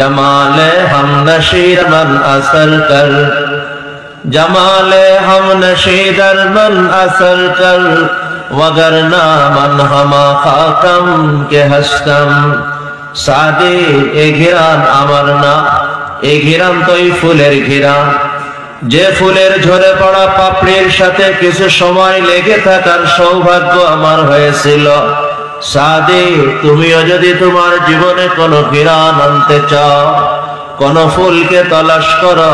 जमाले हम नशीर मन असर कर, जमाले हम नशीदर मन असर कर, वगरना मन हमा खाकम के हस्तम। सादे ए घिरान আমার না, এই ঘিরান তোই ফুলের ঘিরান, যে ফুলের ঝরে পড়া পাপড়ির সাথে কিছু সময় লেগে থাকার সৌভাগ্য আমার হয়েছিল। সাদে তুমিও যদি তোমার জীবনে কোনো ঘিরান আনতে চাও, কোন ফুলকে তলাশ করো,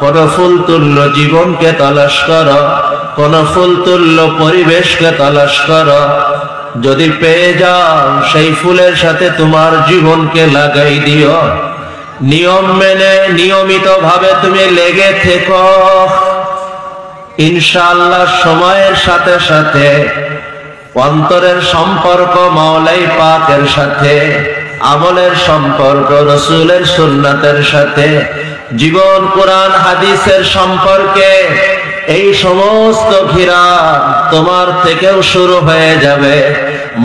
কোন ফুল তুল্য জীবনকে তলাশ করো, কোন ফুল তুল্য পরিবেশকে তলাশ করো, যদি পেয়ে যাও সেই ফুলের সাথে তোমার জীবনকে লাগাই দিও। নিয়ম মেনে নিয়মিত ভাবে তুমি লেগে থেকো, ইনশাআল্লাহ সময়ের সাথে সাথে অন্তরের সম্পর্ক মাওলাই পাকের সাথে, আমলের সম্পর্ক রাসূলের সুন্নাতের সাথে, জীবন কোরআন হাদিসের সম্পর্কে, এই সমস্ত ঘিরান তোমার থেকেও শুরু হয়ে যাবে।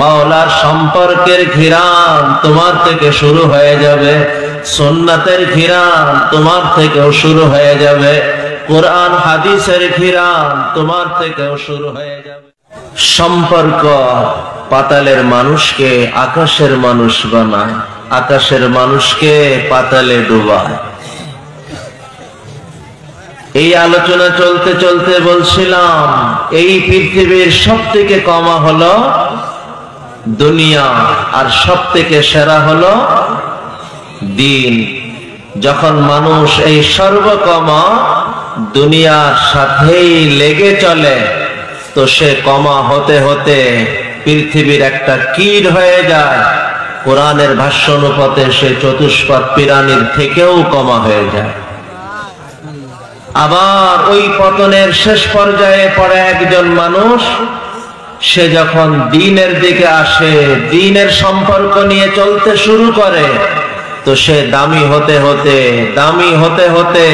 মাওলার সম্পর্কের ঘিরান তোমার থেকে শুরু হয়ে যাবে, সুন্নাতের ঘিরান তোমার থেকেও শুরু হয়ে যাবে, কোরআন হাদিসের ঘিরান তোমার থেকেও শুরু হয়ে যাবে। সম্পর্ক পাতালের মানুষকে আকাশের মানুষ বানায়, আকাশের মানুষকে পাতালে ডুবায়। এই আলোচনা চলতে চলতে বলছিলাম, এই পৃথিবীর সবথেকে কমা হলো দুনিয়া, আর সবথেকে সেরা হলো দিন। যখন মানুষ এই সর্বকমা দুনিয়ার সাথেই লেগে চলে, তো সে কমা হতে হতে পৃথিবীর একটা কীট হয়ে যায়। কোরআনের ভাষ্য অনুপাতে সে চতুষ্পাদ প্রাণীর থেকেও কমা হয়ে যায়। আবার ওই পতনের শেষ পর্যায়ে পড়ে একজন মানুষ, সে যখন দ্বীনের দিকে আসে, দ্বীনের সম্পর্ক নিয়ে চলতে শুরু করে, তো সে দামি হতে হতে দামি হতে হতে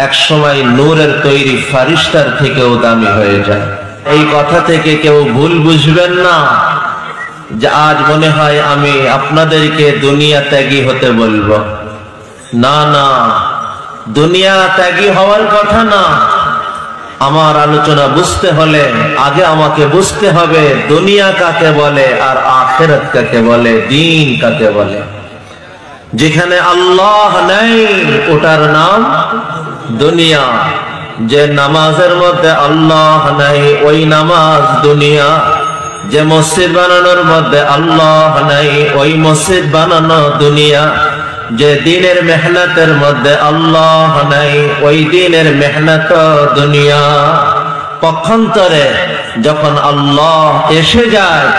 এক সময় নূরের তৈরি ফারিস্তার থেকেও দামি হয়ে যায়। এই কথা থেকে কেউ ভুল বুঝবেন না যে আজ মনে হয় আমি আপনাদেরকে দুনিয়া ত্যাগী হতে বলবো। না না, দুনিয়া ত্যাগী হওয়ার কথা না। আমার আলোচনা বুঝতে হলে আগে আমাকে বুঝতে হবে দুনিয়া কাকে বলে আর আখিরাত কাকে বলে, দ্বীন কাকে বলে। যেখানে আল্লাহ নেই ওটার নাম দুনিয়া। যে নামাজের মধ্যে আল্লাহ নাই ওই নামাজ দুনিয়া। যে মসজিদ বানানোর মধ্যে আল্লাহ নাই ওই মসজিদ বানানো দুনিয়া। যে দ্বীনের মেহনতের মধ্যে আল্লাহ নাই ওই দ্বীনের মেহনত দুনিয়া। পক্ষান্তরে যখন আল্লাহ এসে যায়,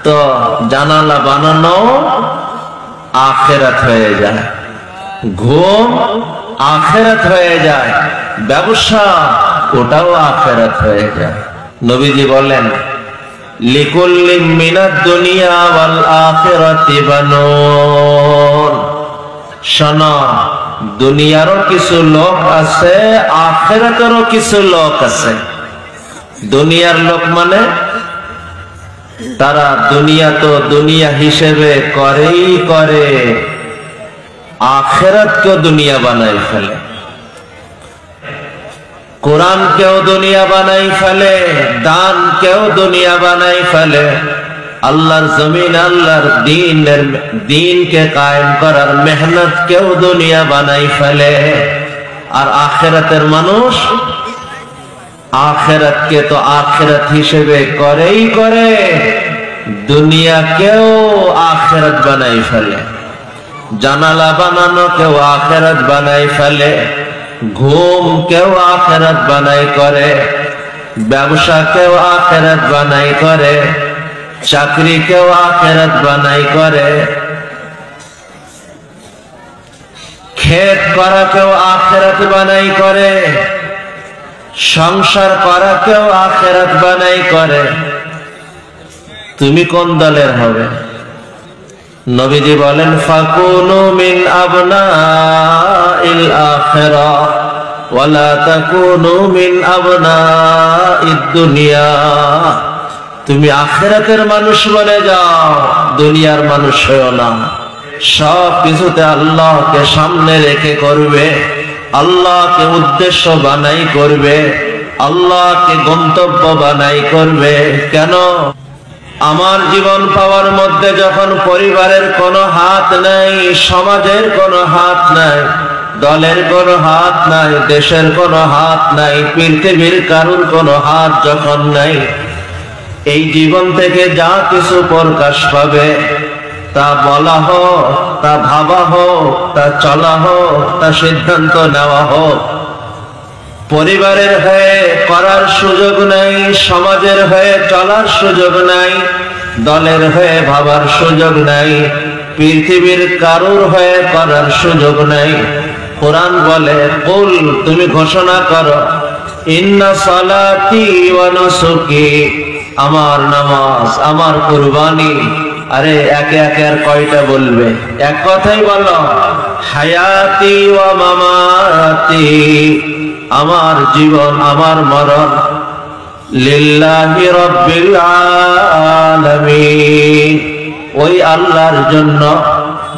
তো জানালা বানানো আখিরাত হয়ে যায়, ঘুম আখিরাত হয়ে যায়, ব্যবসা ওটাও আখিরাত হয়ে যায়। নবীজি বলেন, লিকুল্লি মিনাদ দুনিয়া ওয়াল আখিরাতি বানুন। শোনো, দুনিয়ারও কিছু লোক আছে, আখিরাতেরও কিছু লোক আছে। দুনিয়ার লোক মানে তারা দুনিয়া তো দুনিয়া হিসেবে করেই করে, আখিরাতকেও দুনিয়া বানাই ফেলে, কোরআনকেও দুনিয়া বানাই ফেলে, দানকেও দুনিয়া বানাই ফেলে, আল্লাহর জমিন আল্লাহর দ্বীনকে কায়েম করার মেহনতকেও দুনিয়া বানাই ফেলে। আর আখিরাতের মানুষ আখিরাতকে তো আখিরাত হিসেবে করেই করে, দুনিয়াকেও আখিরাত বানাই ফেলে। জানালা বানানো কেউ আখিরাত বানাই ফেলে, ঘুম কেউ আখিরাত বানাই করে, ব্যবসা কেউ আখিরাত বানাই করে, চাকরি কেউ আখিরাত বানাই করে, ক্ষেত করা কেউ আখিরাত বানাই করে, সংসার করা কেউ আখিরাত বানাই করে। তুমি কোন দলের হবে? নবীজি বলেন, ফাকুনু মিন আবনাইল আখিরাহ ওয়ালা তাকুনু মিন আবনাইদ দুনিয়া। তুমি আখিরাতের মানুষ বনে যাও, দুনিয়ার মানুষ হও না। সব কিছুতে আল্লাহকে সামনে রেখে করবে, আল্লাহকে উদ্দেশ্য বানাই করবে, আল্লাহকে গন্তব্য বানাই করবে। কেন? আমার জীবন পাওয়ার মধ্যে যখন পরিবারের কোনো হাত নাই, সমাজের কোনো হাত নাই, দলের কোনো হাত নাই, দেশের কোনো হাত নাই, পৃথিবীর কারুর কোনো হাত যখন নাই, এই জীবন থেকে যা কিছু প্রকাশ পাবে, তা বলা হোক, তা ভাবা হোক, তা চলা হোক, তা সিদ্ধান্ত নেওয়া হোক, পরিবারের হয়ে করার সুযোগ নাই, সমাজের হয়ে চলার সুযোগ নাই, দলের হয়ে ভাবার সুযোগ নাই, পৃথিবীর কারুর হয়ে করার সুযোগ নাই। কোরআন বলে, কুল, তুমি ঘোষণা করো, ইন্না সালাতি ওয়া নুসুকি, আমার নামাজ, আমার কুরবানি। আরে একে একে আর কয়টা বলবে? এক কথাই বলো, হায়াতি ওয়া মামাতি, আমার জীবন, আমার মরণ, লিল্লাহি রাব্বিল আলামিন, ওই আল্লাহর জন্য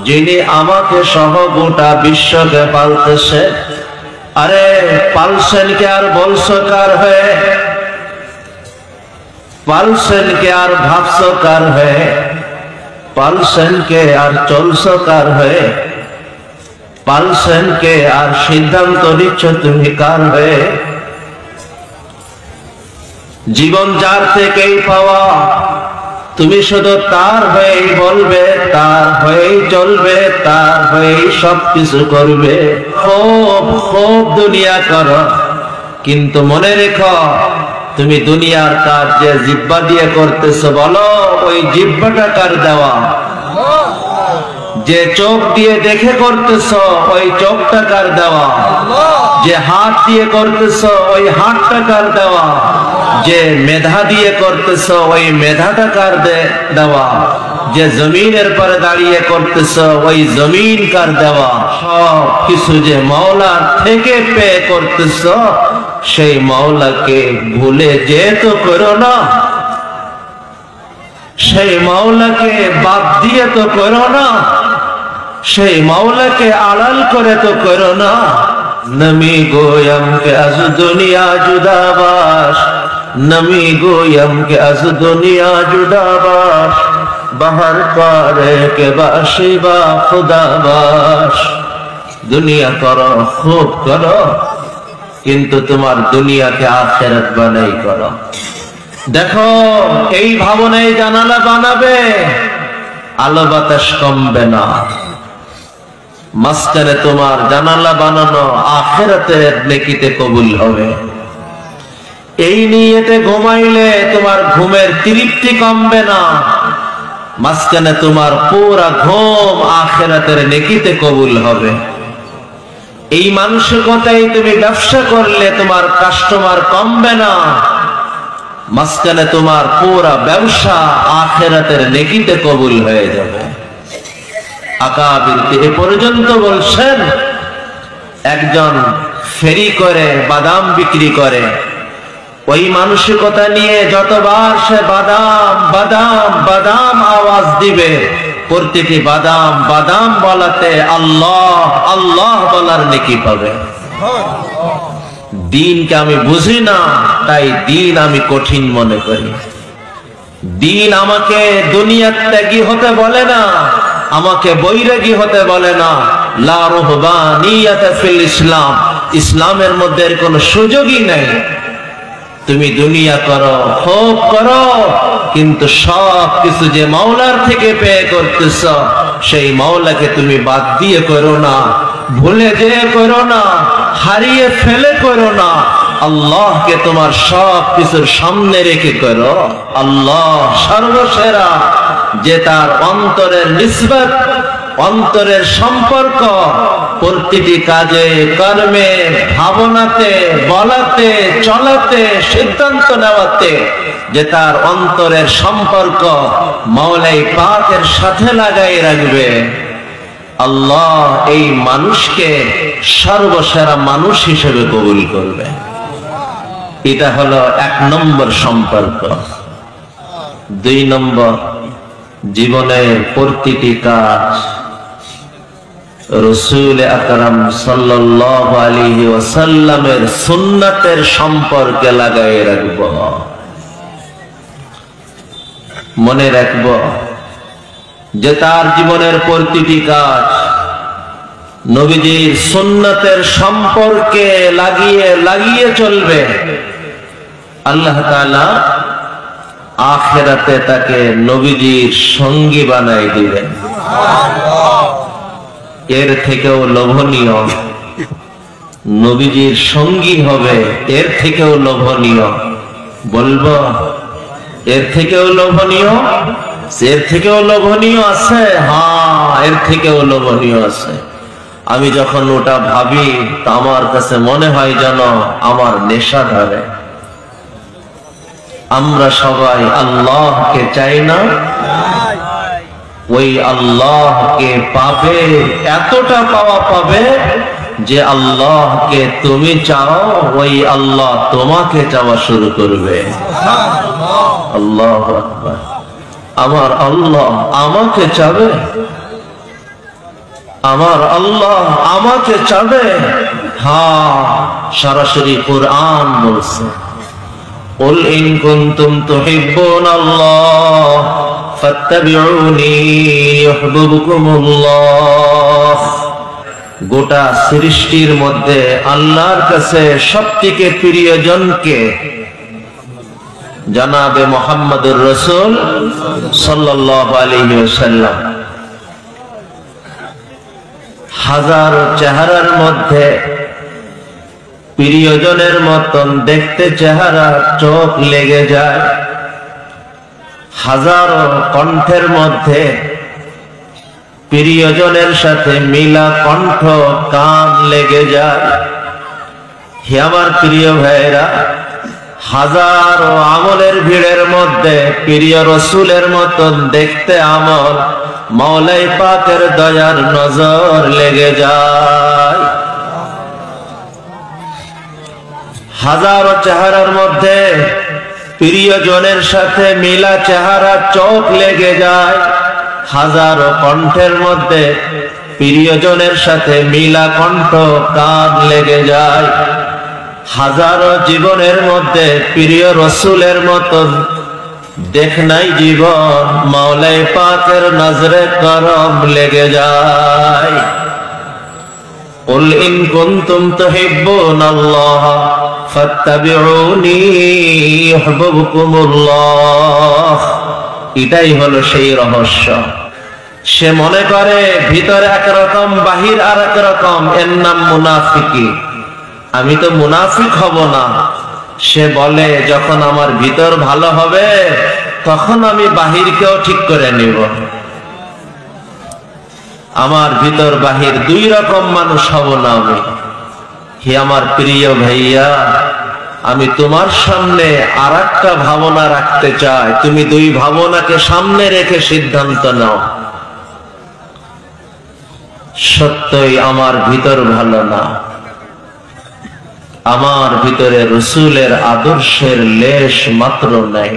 যিনি আমাকে সহ গোটা বিশ্বকে পালতেছে। আরে পালছেন কে আর বলছো কার হয়ে? পালছেন কে আর ভাবছো কার হয়ে? পালছেন কে আর চলছো কার হয়ে? পালছেন কে আর সিদ্ধান্ত নিচ্ছ তুমি কার হয়ে? জীবন যার থেকেই পাওয়া, তুমি শুধু তার হয়েই বলবে, তার হয়েই চলবে, তার হয়েই সবকিছু করবে। খুব খুব দুনিয়া করো, কিন্তু মনে রেখো, তুমি দুনিয়ার কাজ যে জিহ্বা দিয়ে করতেছো, বলো ওই জিহ্বাটা কার দেওয়া? যে চোখ দিয়ে দেখে করতেছো, ওই চোখটা কার দেওয়া? যে হাত দিয়ে করতেছো, ওই হাতটা কার দেওয়া? যে মেধা দিয়ে করতেছো, ওই মেধাটা কার দেওয়া? যে জমিনের পরে দাঁড়িয়ে করতেছো, ওই জমিন কার দেওয়া? সব কিছু যে মাওলার থেকে পেয়ে করতেছো, সেই মাওলাকে ভুলে যেতে করো না, সেই মাওলাকে বাদ দিয়ে তো করো না, সেই মাওলাকে আড়াল করে তো করো না। নমি গোয়ম কে আজ দুনিয়া জুদাবাস, নমি গোয়ম কে আজ দুনিয়া জুদাবাস, বাহার পারে কে বাসিবা খুদাবাস। দুনিয়া করো, খুব করো, কিন্তু তোমার দুনিয়াকে আখিরাত বানাই করো। দেখো, এই ভাবনায় জানালা বানাবে, আলো বাতাস কমবে না। মাঝখানে তোমার জানালা বানানো আখিরাতের নেকিতে কবুল হবে। এই নিয়েতে ঘুমাইলে তোমার ঘুমের তৃপ্তি কমবে না। মাঝখানে তোমার পুরা ঘুম আখিরাতের নেকিতে কবুল হবে। এই মানসিকতাই তুমি ব্যবসা করলে তোমার কাস্টমার কমবে না। মাঝখানে তোমার পুরা ব্যবসা আখিরাতের নেকিতে কবুল হয়ে যাবে। আকাবির এ পর্যন্ত বলছেন, একজন ফেরি করে বাদাম বিক্রি করে, ওই মানসিকতা নিয়ে যতবার সে বাদাম বাদাম বাদাম আওয়াজ দিবে, প্রতিটি বাদাম বাদাম বলাতে আল্লাহ আল্লাহ বলার নেকি পাবে। দিনকে আমি বুঝি না, তাই দিন আমি কঠিন মনে করি। দিন আমাকে দুনিয়া ত্যাগী হতে বলে না, আমাকে বৈরাগী হতে বলে না। লা রুহবানিয়াতা ফিল ইসলাম, ইসলামের মধ্যে এর কোনো সুযোগই নেই। তুমি দুনিয়া করো, খুব করো, কিন্তু সব কিছু যে মাওলার থেকে পেয়ে করতেছ, সেই মাওলাকে তুমি বাদ দিয়ে করো না, ভুলে যেয়ে করো না, হারিয়ে ফেলে করো না। আল্লাহকে তোমার সব কিছুর সামনে রেখে করো। আল্লাহ সর্বসেরা, যে তার অন্তরের নিসবত, অন্তরের সম্পর্ক, প্রতিটি কাজে কর্মে ভাবনাতে বলাতে চলাতে সিদ্ধান্ত নেওয়াতে যে তার অন্তরের সম্পর্ক মাওলাই পাকের সাথে লাগাই রাখবে, আল্লাহ এই মানুষকে সর্বসেরা মানুষ হিসেবে কবুল করবে। এটা হলো 1 নম্বর সম্পর্ক। 2 নম্বর, জীবনের প্রতিটি কাজ রাসূল আকরাম সাল্লাল্লাহু আলাইহি ওয়াসাল্লামের সুন্নাতের সম্পর্কে লাগায় রাখব, মনে রাখব যে তার জীবনের প্রতিটি কাজ নবীজির সুন্নাতের সম্পর্কে লাগিয়ে লাগিয়ে চলবে। আল্লাহ তাআলা আখিরাতে তাকে নবীজির সঙ্গী বানাই দিবেন। এর থেকেও লোভনীয় নবীজির সঙ্গী হবে, এর থেকেও লোভনীয় বলবো, এর থেকেও লোভনীয়, এর থেকেও লোভনীয় আছে। হ্যাঁ, এর থেকেও লোভনীয় আছে। আমি যখন ওটা ভাবি তা আমার কাছে মনে হয় যেন আমার নেশা ধরে। আমরা সবাই আল্লাহকে চাই না? ওই আল্লাহকে পাবে, এতটা পাওয়া পাবে যে আল্লাহকে তুমি চাও, ওই আল্লাহ তোমাকে চাওয়া শুরু করবে। আল্লাহু আকবার। আমার আল্লাহ আমাকে চাবে, আমার আল্লাহ আমাকে চাবে। হ্যাঁ, সরাসরি কোরআন বলছে, قل إن كنتم تحبون الله فاتبعوني يحببكم الله। গোটা সৃষ্টির মধ্যে আল্লাহর কাছে সবথেকে প্রিয়জনকে জনাবে মুহাম্মদুর রাসূল সাল্লাল্লাহু আলাইহি ওয়াসাল্লাম। হাজারো চেহারার মধ্যে প্রিয়জনের মতন দেখতে চেহারা চোখ লেগে যায়, হাজারো কণ্ঠের মধ্যে প্রিয়জনের সাথে মিলা কণ্ঠ কান লেগে যায়। হে আমার প্রিয় ভাইরা, হাজারো আমলের ভিড়ের মধ্যে প্রিয় রাসূলের মতন দেখতে আমল মাওলাই পাকের দয়ার নজর লেগে যায়। হাজারো চেহারার মধ্যে প্রিয়জনের সাথে মিলা চেহারা চোখ লেগে যায়, হাজারো কণ্ঠের মধ্যে প্রিয়জনের সাথে মিলা কণ্ঠ কান লেগে যায়, হাজারো জীবনের মধ্যে প্রিয় রাসূলের মতন দেখনাই জীবন মাওলাই পাকের নজরে করম লেগে যায়। قل إن كنتم تحبون الله فاتبعوني يحببكم الله। এটাই হলো সেই রহস্য। সে মনে করে ভিতরে একরকম বাহির আর এক রকম, এর নাম মুনাফিকি। আমি তো মুনাফিক হব না। সে বলে যখন আমার ভিতর ভালো হবে তখন আমি বাহিরকেও ঠিক করে নিব। আমার ভিতর বাহির দুই রকম মানুষ হব না আমি। হে আমার প্রিয় ভাইয়া, আমি তোমার সামনে আরেকটা ভাবনা রাখতে চাই, তুমি দুই ভাবনাকে সামনে রেখে সিদ্ধান্ত নাও। সত্যই আমার ভিতর ভালো না, আমার ভিতরে রাসূলের আদর্শের লেশ মাত্র নাই,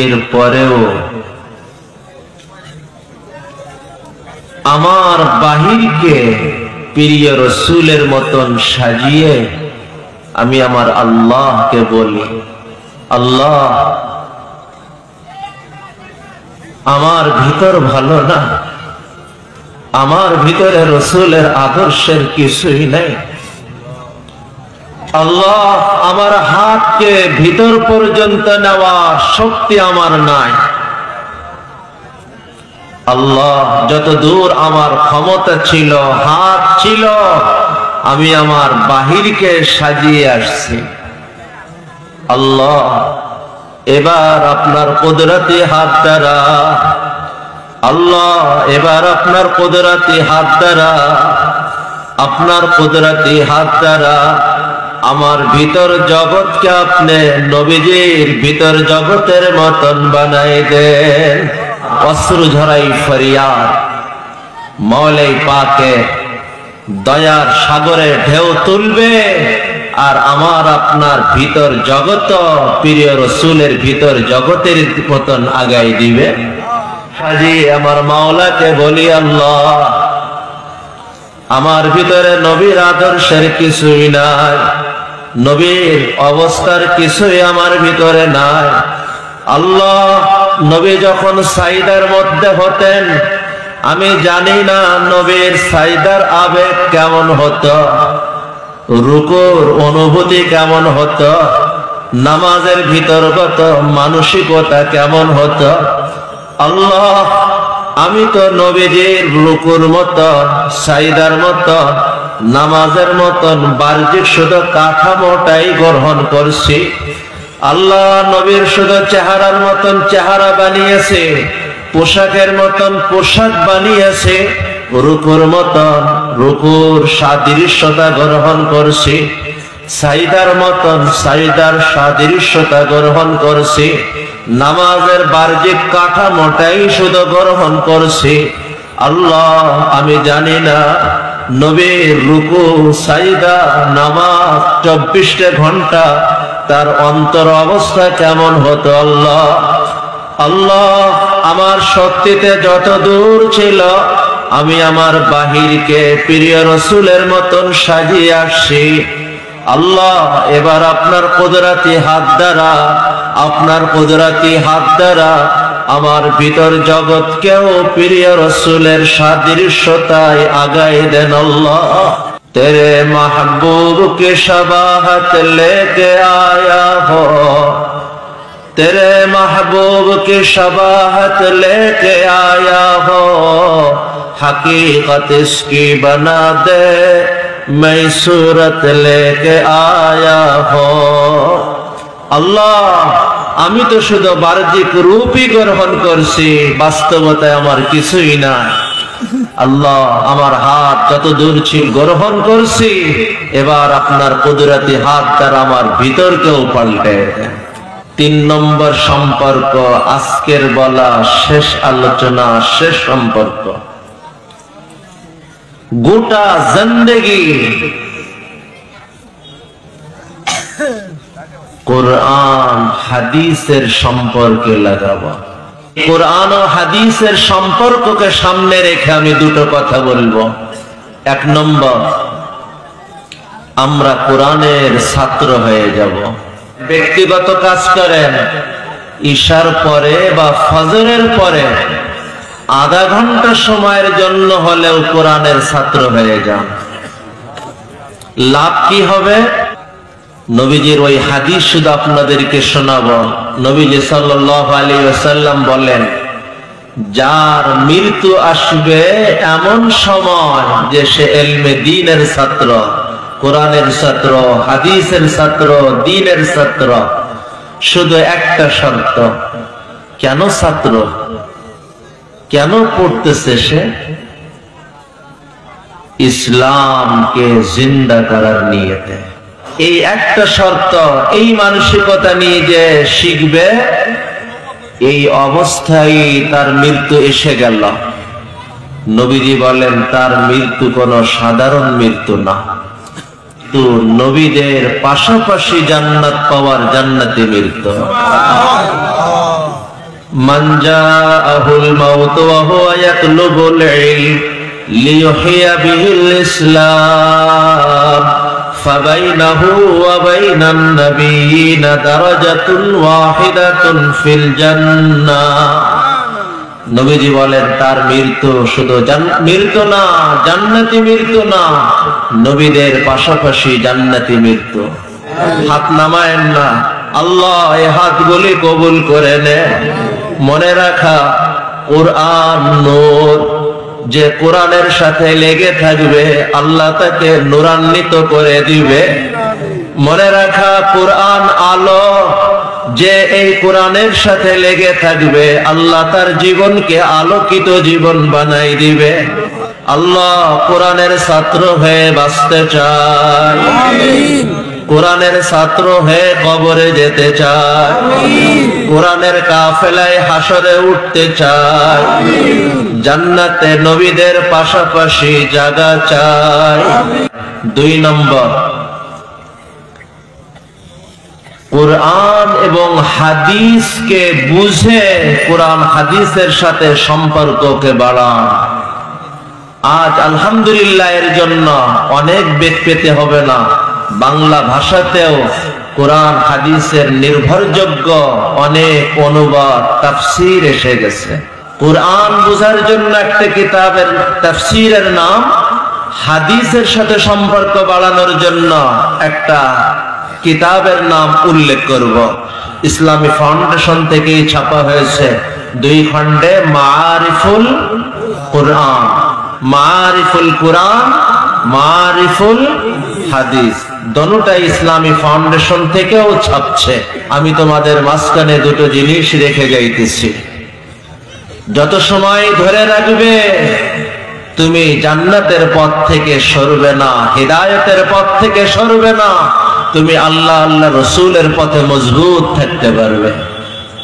এরপরেও আমার বাহিরকে প্রিয় রাসূলের মতন সাজিয়ে আমি আমার আল্লাহকে বলি, আল্লাহ আমার ভিতর ভালো না, আমার ভিতরে রাসূলের আদর্শের কিছুই নাই। আল্লাহ আমার হাতকে ভিতর পর্যন্ত নেওয়ার শক্তি আমার নাই। আল্লাহ যত দূর আমার ক্ষমতা ছিল, হাত ছিল, আমি আমার বাহিরকে সাজিয়ে আসছি। আল্লাহ এবার আপনার কুদরতি হাত দ্বারা, আল্লাহ এবার আপনার কুদরতি হাত দ্বারা, আপনার কুদরতি হাত দ্বারা আমার ভিতর জগৎকে আপনি নবীজির ভিতর জগতের মতন বানাই দেন। অশ্রু ঝরাই ফরিয়াদ মাওলাই পাকে দয়ার সাগরে ঢেউ তুলবে, আর আমার আপনার ভিতর জগৎ প্রিয় রাসূলের ভিতর জগতের মতন আগাই দিবে। হাজি আমার মাওলাকে বলি, আল্লাহ আমার ভিতরে নবীর আদর্শের কিছুই নাই, নবীর অবস্থার কিছুই আমার ভিতরে নাই। আল্লাহ নবী যখন সাইদার মধ্যে হতেন, আমি জানি না নবীর সাইদার আবেগ কেমন হতো, রুকুর অনুভূতি কেমন হতো, নামাজের ভিতরগত মানসিকতা কেমন হতো। আল্লাহ আমি তো নবীজির রুকুর মতন, সাইদার মতন, নামাজের মতন বাহ্যিক শুধু কাঠামোটাই গ্রহণ করছি। আল্লাহ নবীর শুধু চেহারার মতন চেহারা বানিয়েছে, পোশাকের মতন পোশাক বানিয়েছে, রুকুর মতন রুকুর সাদৃশ্যতা গ্রহণ করছি, সাইদার মতন সাইদার সাদৃশ্যতা গ্রহণ করছি, নামাজের বাহ্যিক কাঠামোটাই শুধু গ্রহণ করছি। আল্লাহ আমি জানি না নবীর রুকু সাইদা নামাজ 24 ঘন্টা তার অন্তর অবস্থা কেমন হতো। আল্লাহ আল্লাহ আমার শক্তিতে যত দূর ছিল, আমি আমার বাহিরকে প্রিয় রসুলের মতন সাজিয়ে আসছি। আল্লাহ এবার আপনার কুদরতি হাত দ্বারা, আপনার কুদরতি হাত দ্বারা আমার ভিতর জগৎকেও প্রিয় রসুলের সাদৃশ্যতায় আগায় দেন। আল্লাহ তেরে মাহবুব কে শবাহত লেকে আয়া হো, तेरे महबूब की शबाहत लेके आया हो, हकीकत इसकी बना दे मैं सूरत लेके आया हो। আল্লাহ আমি তো শুধু বাহ্যিক রূপই গ্রহণ করছি, বাস্তবতায় আমার কিছুই নাই। আল্লাহ আমার হাত যত দূর ছিল গ্রহণ করছি, এবার আপনার কুদরতি হাত দ্বারা আমার ভিতরকেও পাল্টে। 3 নম্বর সম্পর্ক, আজকের বলা শেষ আলোচনা, শেষ সম্পর্ক। গোটা জিন্দেগি কোরআন হাদিসের সম্পর্কে লাগাবো। কোরআন ও হাদিসের সম্পর্ককে সামনে রেখে আমি দুটো কথা বলবো। 1 নম্বর, আমরা কোরআনের ছাত্র হয়ে যাব। ব্যক্তিগত কাজ করেন, ঈশার পরে বা ফজরের পরে আধা ঘন্টা সময়ের জন্য হলেও কোরআনের ছাত্র হয়ে যান। লাভ কি হবে? নবীজির ওই হাদিস শুধু আপনাদেরকে শোনাবো। নবীজি সাল্লাল্লাহু আলাইহি ওয়াসাল্লাম বলেন, যার মৃত্যু আসবে এমন সময় যে সে ইলমে দ্বীনের ছাত্র, কোরআনের ছাত্র, হাদিসের ছাত্র, দ্বীনের ছাত্র, শুধু একটা শর্ত। কেন ছাত্র, কেন পড়তেছে সে? ইসলামকে জিন্দা করার নিয়তে। এই একটা শর্ত, এই মানসিকতা নিয়ে যে শিখবে, এই অবস্থায় তার মৃত্যু এসে গেল। নবীজি বলেন তার মৃত্যু কোনো সাধারণ মৃত্যু না, তো নবীদের পাশাপাশি জান্নাত পাওয়ার জান্নাতি মৃত্যু। মান জাআহুল মাউত ওয়া হুয়া ইয়াতলুবুল ইলম লিইহিয়া বিহিল ইসলাম ফাবাইনাহু ওয়া বাইনান নাবিয়িনা দারাজাতুন ওয়াহিদাতুন ফিল জান্নাহ। নবীজি বলেন তার মৃত্যু শুধু মৃত্যু না, জান্নাতি মৃত্যু না, নবীদের পাশাপাশি জান্নাতি মৃত্যু। হাত নামায়েন না, আল্লাহ এই হাতগুলি কবুল করে নেন। মনে রাখা, কোরআন নূর, যে কোরআনের সাথে লেগে থাকবে আল্লাহ তাকে নূরান্বিত করে দিবে। মনে রাখা, কোরআন আলো, যে এই কোরআনের সাথে লেগে থাকবে আল্লাহ তার জীবনকে আলোকিত জীবন বানাই দিবে। আল্লাহ কোরআনের ছাত্র হয়ে বাঁচতে চায়, কোরআনের ছাত্র হয়ে কবরে যেতে চায়, কোরআনের কাফেলায় হাসরে উঠতে চায়, জান্নাতে নবীদের পাশাপাশি জায়গা চায়। 2 নম্বর, কোরআন এবং হাদিসকে বুঝে কোরআন হাদিসের সাথে সম্পর্ককে বাড়ান। আজ আলহামদুলিল্লাহ এর জন্য অনেক বেগ পেতে হবে না, বাংলা ভাষাতেও কোরআন হাদিসের নির্ভরযোগ্য অনেক অনুবাদ তাফসীর এসে গেছে। কোরআন বোঝার জন্য একটা কিতাবের তাফসীরের নাম, হাদিসের সাথে সম্পর্ক বাড়ানোর জন্য একটা কিতাবের নাম উল্লেখ করব। ইসলামী ফাউন্ডেশন থেকে ছাপা হয়েছে 2 খণ্ডে, মারিফুল কোরআন, মারিফুল কোরআন, মারিফুল হাদিস, দুটোটাই ইসলামী ফাউন্ডেশন থেকেও ছাপছে। আমি তোমাদের মাঝখানে দুটো জিনিস রেখে যাইতেছি, যত সময় ধরে রাখবে তুমি জান্নাতের পথ থেকে সরবে না, হিদায়াতের পথ থেকে সরবে না, তুমি আল্লাহ আল্লাহ রসুলের পথে মজবুত থাকতে পারবে।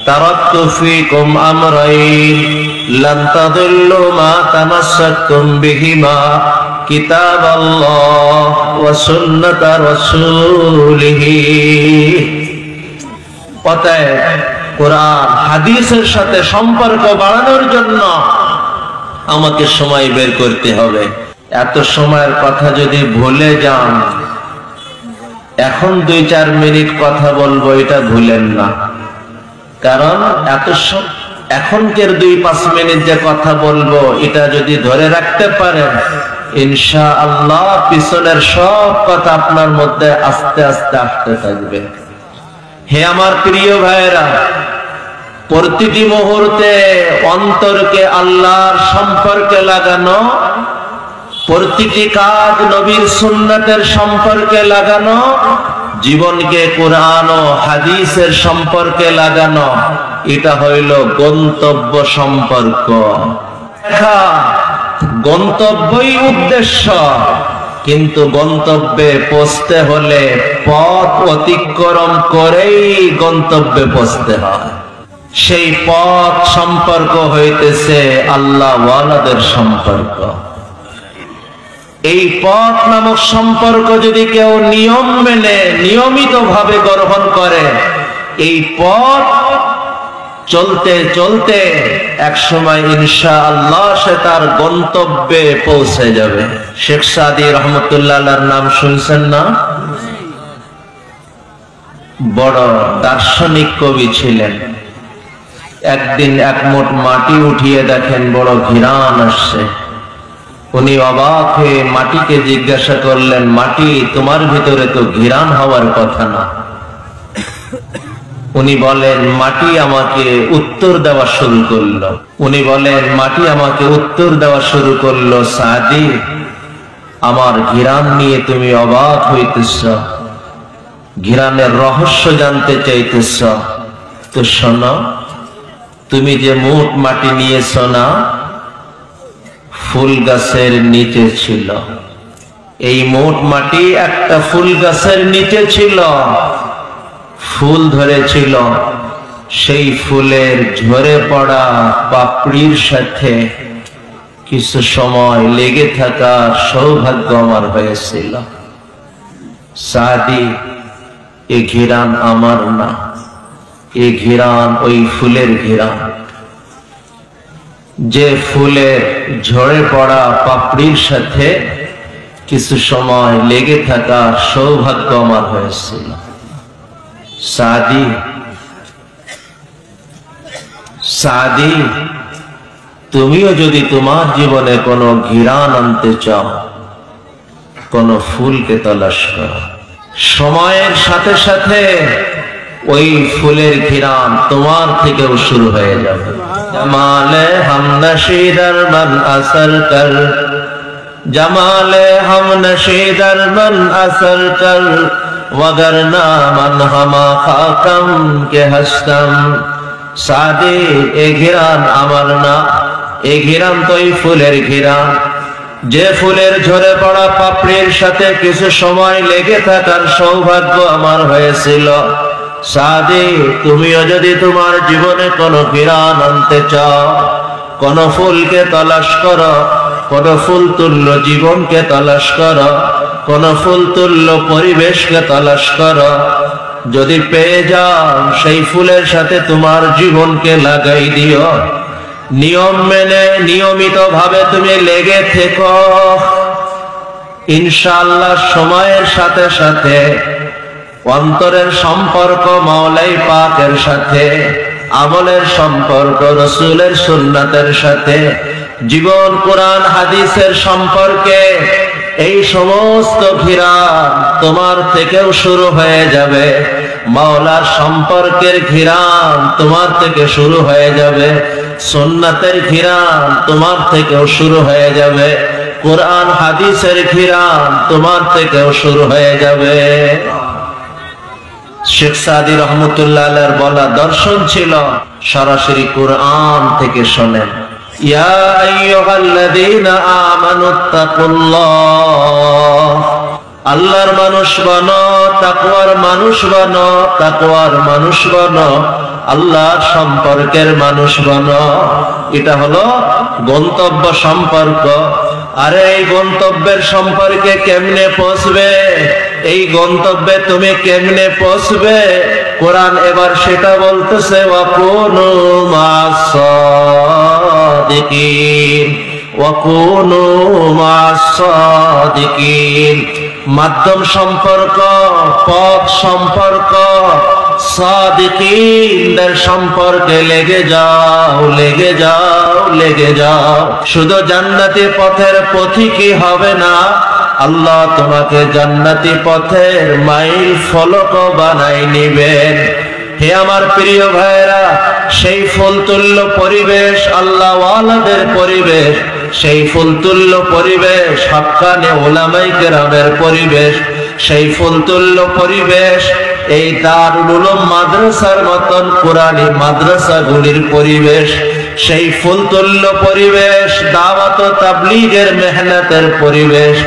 তারাক্তু ফীকুম আমরাইন লান তাদিল্লু মা তামাসসাকতুম বিহিমা কিতাবাল্লাহ ওয়া সুন্নাতা রাসূলিহি। অতএব কোরআন হাদিসের সাথে সম্পর্ক বাড়ানোর জন্য আমাকে সময় বের করতে হবে। এত সময়ের কথা যদি ভুলে যান, এখন 2-4 মিনিট কথা বলবো, এটা ভুলেন না। কারণ এখনকার 2-5 মিনিট যে কথা বলবো, এটা যদি ধরে রাখতে পারেন, ইনশাআল্লাহ পিছনের সব কথা আপনার মধ্যে আস্তে আস্তে আসতে থাকবে। হে আমার প্রিয় ভাইয়েরা, প্রতিটি মুহূর্তে অন্তরকে আল্লাহর সম্পর্কে লাগানো, প্রতিটি কাজ নবীর সুন্নাতের সম্পর্কে লাগানো, জীবনকে কোরআন ও হাদিসের সম্পর্কে লাগানো, এটা হইল গন্তব্য সম্পর্ক। গন্তব্যই উদ্দেশ্য, কিন্তু গন্তব্যে পৌঁছতে হলে পথ অতিক্রম করেই গন্তব্যে পৌঁছতে হয়। সেই পথ সম্পর্ক হইতেছে আল্লাহ ওয়ালাদের সম্পর্ক। এই পথ নামক সম্পর্ক যদি কেউ নিয়ম মেনে নিয়মিত ভাবে গ্রহণ করে, এই পথ চলতে চলতে এক সময় ইনশাআল্লাহ সে তার গন্তব্যে পৌঁছে যাবে। শেখ সাদী রহমতুল্লাহ আলাইহির নাম শুনছেন না? বড় দার্শনিক কবি ছিলেন। একদিন এক মুঠ মাটি উঠিয়ে দেখেন বড় ঘিরান আসছে। উনি অবাক হয়ে মাটিকে জিজ্ঞাসা করলেন, মাটি, তোমার ভিতরে তো ঘিরান হওয়ার কথা না। উনি বলেন, মাটি আমাকে উত্তর দেওয়া শুরু করলো। উনি বলেন, মাটি আমাকে উত্তর দেওয়া শুরু করলো, সাদী, আমার ঘিরান নিয়ে তুমি অবাক হইতেছ, ঘিরানের রহস্য জানতে চাইতেছ, তো শোনো, তুমি যে মুঠ মাটি নিয়েছ না, ফুল গাছের নিচে ছিল। এই মুঠ মাটি একটা ফুল গাছের নিচে ছিল, ফুল ধরেছিল। সেই ফুলের ঝরে পড়া পাপড়ির সাথে কিছু সময় লেগে থাকার সৌভাগ্য আমার হয়েছিল। সাদী, এ ঘিরান আমার না, এ ঘিরান ওই ফুলের ঘিরান। যে ফুলের ঝরে পড়া পাপড়ির সাথে কিছু সময় লেগে থাকার সৌভাগ্য আমার হয়েছিল। সাদী, সাদী, তুমিও যদি তোমার জীবনে কোনো ঘিরান আনতে চাও, কোন ফুলকে তলাশ করো। সময়ের সাথে সাথে ওই ফুলের ঘিরান তোমার থেকেও শুরু হয়ে যাবে। জামালে হাম নশীদার মন আসর কর, জামালে হাম নশীদার মন আসর কর, वगरना मन हमा खाकम के हस्तम। सादे ए घिरान আমার না, এই ঘিরান তো এই ফুলের ঘিরান, যে ফুলের ঝরে পড়া পাপড়ির সাথে কিছু সময় লেগে থাকার সৌভাগ্য আমার হয়েছিল। সাদে, তুমিও যদি তোমার জীবনে কোনো ঘিরান আনতে চাও, কোন ফুলকে তলাশ করো, কোন ফুল তুল্য জীবনকে তলাশ করো, কোন ফুল তুল্য পরিবেশকে তলাশ করো, যদি পেয়ে যাও সেই ফুলের সাথে তোমার জীবনকে লাগাই দিও। নিয়ম মেনে নিয়মিত ভাবে তুমি লেগে থেকো, ইনশাআল্লাহ সময়ের সাথে সাথে অন্তরের সম্পর্ক মাওলাই পাকের সাথে, আমলের সম্পর্ক রাসূলের সুন্নাতের সাথে, জীবন কোরআন হাদিসের সম্পর্কে এই সমস্ত ঘিরান তোমার থেকেও শুরু হয়ে যাবে। মাওলার সম্পর্কের ঘিরান তোমার থেকে শুরু হয়ে যাবে, সুন্নাতের ঘিরান তোমার থেকেও শুরু হয়ে যাবে, কোরআন হাদিসের ঘিরান তোমার থেকেও শুরু হয়ে যাবে। শেখ সাদি রহমতুল্লাহ আলাইহির বলা দর্শন ছিল সরাসরি কোরআন থেকে শোনেন। ইয়া আইয়ুহাল্লাযীনা আমানুত্তাকুল্লাহ, আল্লাহর মানুষ বনো, তাকওয়ার মানুষ বনো, তাকওয়ার মানুষ বনো, আল্লাহর সম্পর্কের মানুষ বনো। এটা হলো গন্তব্য সম্পর্ক। আরে এই গন্তব্যের সম্পর্কে কেমনে পৌঁছবে, এই গন্তব্যে তুমি কেমনে পৌঁছবে, কোরআন এবার সেটা বলতেছে, ওয়াকুনু মাস-সাদিকিন, ওয়াকুনু মাস-সাদিকিন। মাধ্যম সম্পর্ক, পথ সম্পর্ক, সাদিকিনদের সম্পর্কে লেগে যাও, লেগে যাও, লেগে যাও। শুধু জান্নাতি পথের পথিকই হবে না, আল্লাহ তোমাকে জান্নাতি পথের মাইল ফলক বানাই নিবেন। হে আমার প্রিয় ভাইরা, সেই ফুলতুল্য পরিবেশ, আল্লাহ ওয়ালাদের পরিবেশ, সেই ফুলতুল্য পরিবেশ, হক্কানি উলামায়ে কেরামের পরিবেশ, সেই ফুলতুল্য পরিবেশ এই দারুল উলুম মাদ্রাসার মতন কোরআনী মাদ্রাসাগুলির পরিবেশ, সেই ফুলতুল্য পরিবেশ, দাওয়াত ও তাবলীগের মেহনতের পরিবেশ।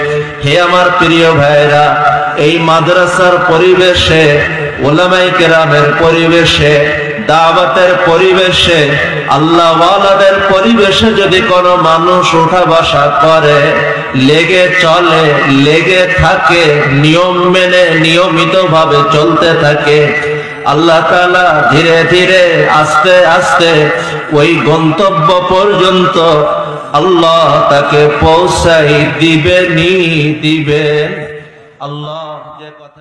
হে আমার প্রিয় ভাইরা, এই মাদ্রাসার পরিবেশে, উলামায়ে কেরামের পরিবেশে, দাওয়াতের পরিবেশে, আল্লাহ ওয়ালাদের পরিবেশে যদি কোনো মানুষ উঠা বসা করে, লেগে চলে, লেগে থাকে, নিয়ম মেনে নিয়মিত ভাবে চলতে থাকে, আল্লাহ তাআলা ধীরে ধীরে আস্তে আস্তে ওই গন্তব্য পর্যন্ত আল্লাহ তাকে পৌঁছাই দিবেন। আল্লাহ যে কথা